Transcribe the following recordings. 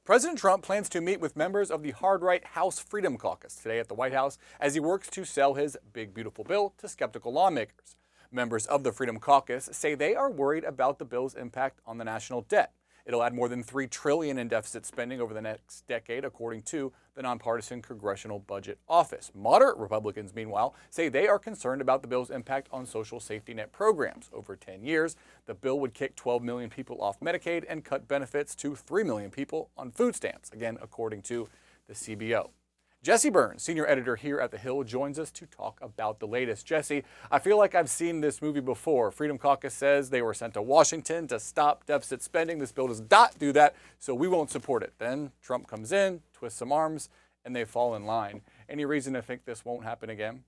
President Trump plans to meet with members of the hard-right House Freedom Caucus today at the White House as he works to sell his big beautiful bill to skeptical lawmakers. Members of the Freedom Caucus say they are worried about the bill's impact on the national debt. It'll add more than $3 trillion in deficit spending over the next decade, according to the nonpartisan Congressional Budget Office. Moderate Republicans, meanwhile, say they are concerned about the bill's impact on social safety net programs. Over 10 years, the bill would kick 12 million people off Medicaid and cut benefits to 3 million people on food stamps, again, according to the CBO. Jesse Burns, senior editor here at The Hill, joins us to talk about the latest. Jesse, I feel like I've seen this movie before. Freedom Caucus says they were sent to Washington to stop deficit spending. This bill does not do that, so we won't support it. Then Trump comes in, twists some arms, and they fall in line. Any reason to think this won't happen again?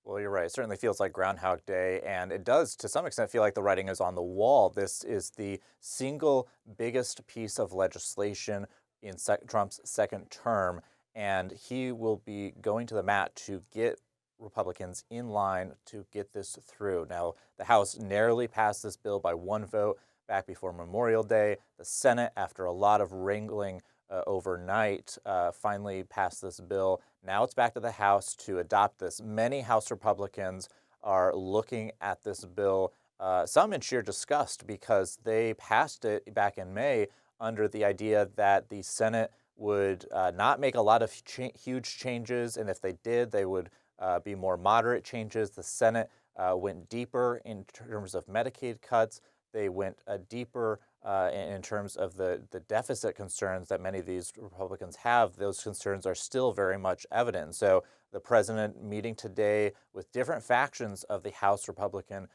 Well, you're right. It certainly feels like Groundhog Day, and it does, to some extent, feel like the writing is on the wall. This is the single biggest piece of legislation in Trump's second term, and he will be going to the mat to get Republicans in line to get this through. Now, the House narrowly passed this bill by one vote back before Memorial Day. The Senate, after a lot of wrangling overnight, finally passed this bill. Now it's back to the House to adopt this. Many House Republicans are looking at this bill, some in sheer disgust, because they passed it back in May under the idea that the Senate would not make a lot of huge changes, and if they did, they would be more moderate changes. The Senate went deeper in terms of Medicaid cuts. They went deeper in terms of the deficit concerns that many of these Republicans have. Those concerns are still very much evident. So the president meeting today with different factions of the House Republican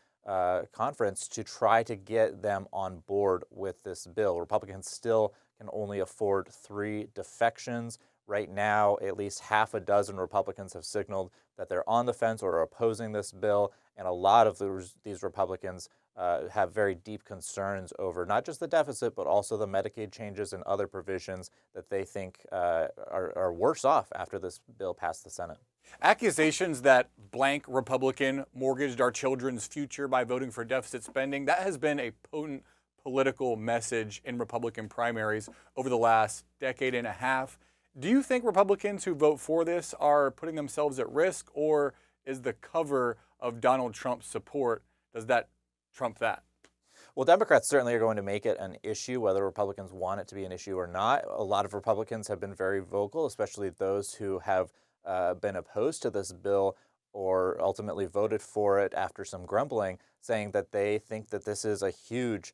conference to try to get them on board with this bill. Republicans still can only afford 3 defections. Right now, at least half a dozen Republicans have signaled that they're on the fence or are opposing this bill, and a lot of these Republicans have very deep concerns over not just the deficit, but also the Medicaid changes and other provisions that they think are worse off after this bill passed the Senate. Accusations that blank Republican mortgaged our children's future by voting for deficit spending, that has been a potent political message in Republican primaries over the last decade and a half. Do you think Republicans who vote for this are putting themselves at risk, or is the cover of Donald Trump's support, does that trump that? Well, Democrats certainly are going to make it an issue, whether Republicans want it to be an issue or not. A lot of Republicans have been very vocal, especially those who have been opposed to this bill or ultimately voted for it after some grumbling, saying that they think that this is a huge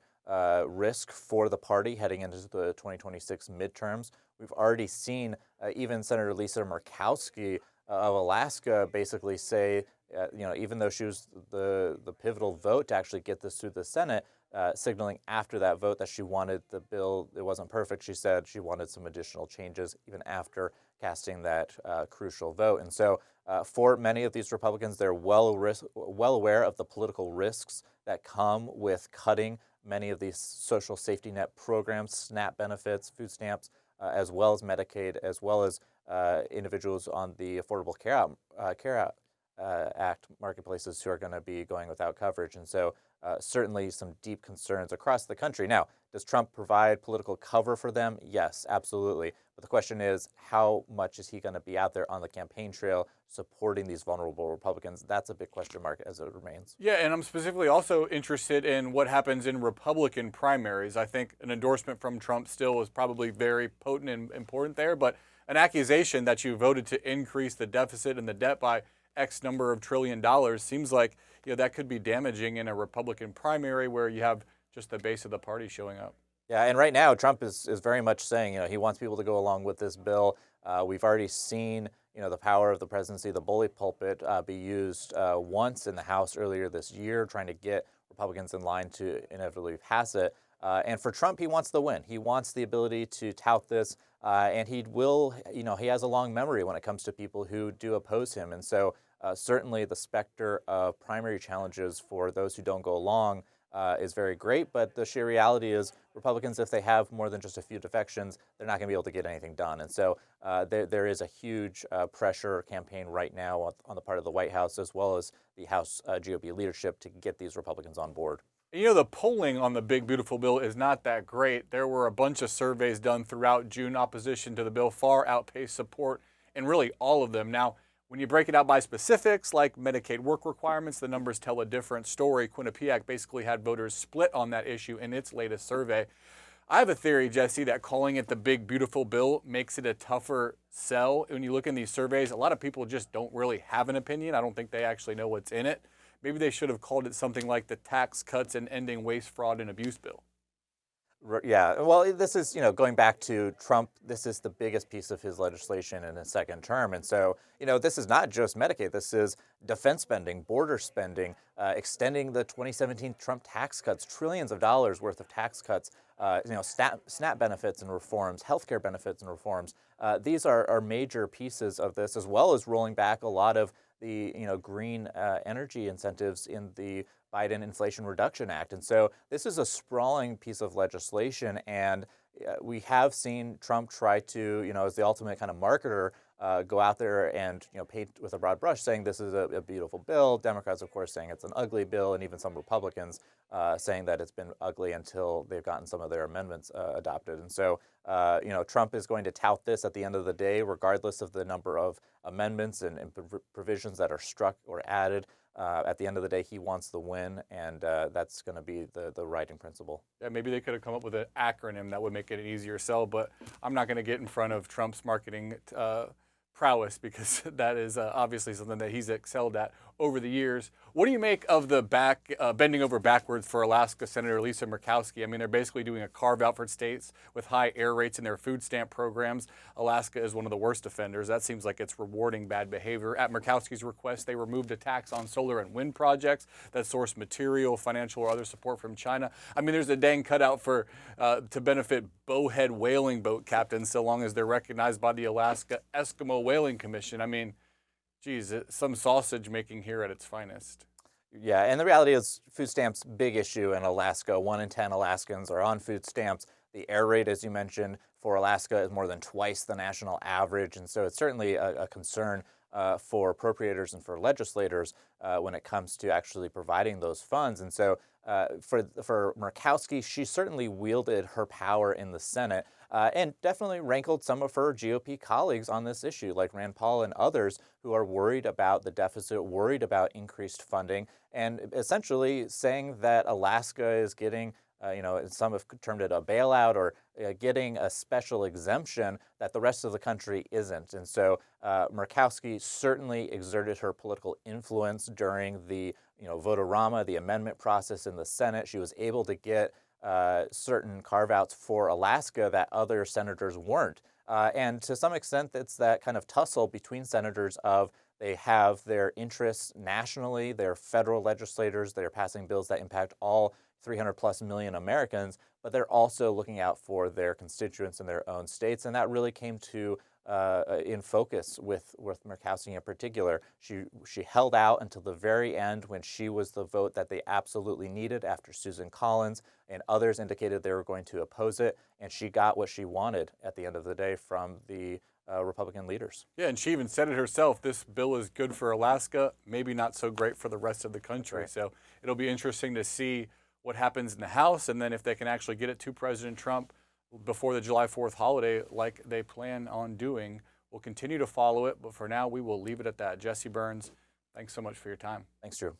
risk for the party heading into the 2026 midterms. We've already seen even Senator Lisa Murkowski of Alaska basically say, even though she was the pivotal vote to actually get this through the Senate, signaling after that vote that she wanted the bill. It wasn't perfect. She said she wanted some additional changes even after casting that crucial vote. And so for many of these Republicans, they're well aware of the political risks that come with cutting many of these social safety net programs, SNAP benefits, food stamps, as well as Medicaid, as well as individuals on the Affordable Care Act marketplaces who are going to be going without coverage. And so certainly some deep concerns across the country. Now, does Trump provide political cover for them? Yes, absolutely. But the question is, how much is he going to be out there on the campaign trail supporting these vulnerable Republicans? That's a big question mark as it remains. Yeah, and I'm specifically also interested in what happens in Republican primaries. I think an endorsement from Trump still is probably very potent and important there, but an accusation that you voted to increase the deficit and the debt by X number of $1 trillion seems like that could be damaging in a Republican primary where you have just the base of the party showing up. Yeah, and right now Trump is very much saying he wants people to go along with this bill. We've already seen the power of the presidency, the bully pulpit, be used once in the House earlier this year, trying to get Republicans in line to inevitably pass it. And for Trump, he wants the win. He wants the ability to tout this, and he will. He has a long memory when it comes to people who do oppose him, and so certainly the specter of primary challenges for those who don't go along is very great, but the sheer reality is Republicans, if they have more than just a few defections, they're not going to be able to get anything done. And so there is a huge pressure campaign right now on the part of the White House as well as the House GOP leadership to get these Republicans on board. You know, the polling on the big, beautiful bill is not that great. There were a bunch of surveys done throughout June. Opposition to the bill far outpaced support in really all of them. Now, when you break it out by specifics, like Medicaid work requirements, the numbers tell a different story. Quinnipiac basically had voters split on that issue in its latest survey. I have a theory, Jesse, that calling it the big, beautiful bill makes it a tougher sell. When you look in these surveys, a lot of people just don't really have an opinion. I don't think they actually know what's in it. Maybe they should have called it something like the Tax Cuts and Ending Waste, Fraud, and Abuse Bill. Yeah, well, this is, going back to Trump, this is the biggest piece of his legislation in his second term. And so, this is not just Medicaid. This is defense spending, border spending, extending the 2017 Trump tax cuts, trillions of dollars worth of tax cuts, SNAP benefits and reforms, healthcare benefits and reforms. These are major pieces of this, as well as rolling back a lot of the green energy incentives in the Biden Inflation Reduction Act. And so this is a sprawling piece of legislation, and we have seen Trump try to, as the ultimate kind of marketer, go out there and paint with a broad brush, saying this is a beautiful bill. Democrats, of course, saying it's an ugly bill, and even some Republicans saying that it's been ugly until they've gotten some of their amendments adopted. And so, Trump is going to tout this at the end of the day, regardless of the number of amendments and provisions that are struck or added. At the end of the day, he wants the win, and that's going to be the writing principle. Yeah, maybe they could have come up with an acronym that would make it an easier sell, but I'm not going to get in front of Trump's marketing prowess, because that is obviously something that he's excelled at over the years. What do you make of the bending over backwards for Alaska Senator Lisa Murkowski? I mean, they're basically doing a carve-out for states with high error rates in their food stamp programs. Alaska is one of the worst offenders. That seems like it's rewarding bad behavior. At Murkowski's request, they removed a tax on solar and wind projects that source material, financial, or other support from China. I mean, there's a dang cutout for to benefit bowhead whaling boat captains, so long as they're recognized by the Alaska Eskimo Whaling Commission. I mean, geez, some sausage making here at its finest. Yeah, and the reality is food stamps, big issue in Alaska. 1 in 10 Alaskans are on food stamps. The error rate, as you mentioned, for Alaska is more than twice the national average. And so it's certainly a concern for appropriators and for legislators when it comes to actually providing those funds. And so for Murkowski, she certainly wielded her power in the Senate and definitely rankled some of her GOP colleagues on this issue, like Rand Paul and others, who are worried about the deficit, worried about increased funding, and essentially saying that Alaska is getting some have termed it a bailout, or getting a special exemption that the rest of the country isn't. And so Murkowski certainly exerted her political influence during the vote-a-rama, the amendment process in the Senate. She was able to get certain carve-outs for Alaska that other senators weren't. And to some extent, it's that kind of tussle between senators of they have their interests nationally, they're federal legislators, they're passing bills that impact all 300 plus million Americans, but they're also looking out for their constituents in their own states. And that really came to in focus with Murkowski in particular. She held out until the very end, when she was the vote that they absolutely needed after Susan Collins, and others indicated they were going to oppose it. And she got what she wanted at the end of the day from the Republican leaders. Yeah, and she even said it herself. This bill is good for Alaska, maybe not so great for the rest of the country. Right. So it'll be interesting to see what happens in the House, and then if they can actually get it to President Trump before the July 4th holiday like they plan on doing. We'll continue to follow it, but for now we will leave it at that. Jesse Burns, thanks so much for your time. Thanks, Drew.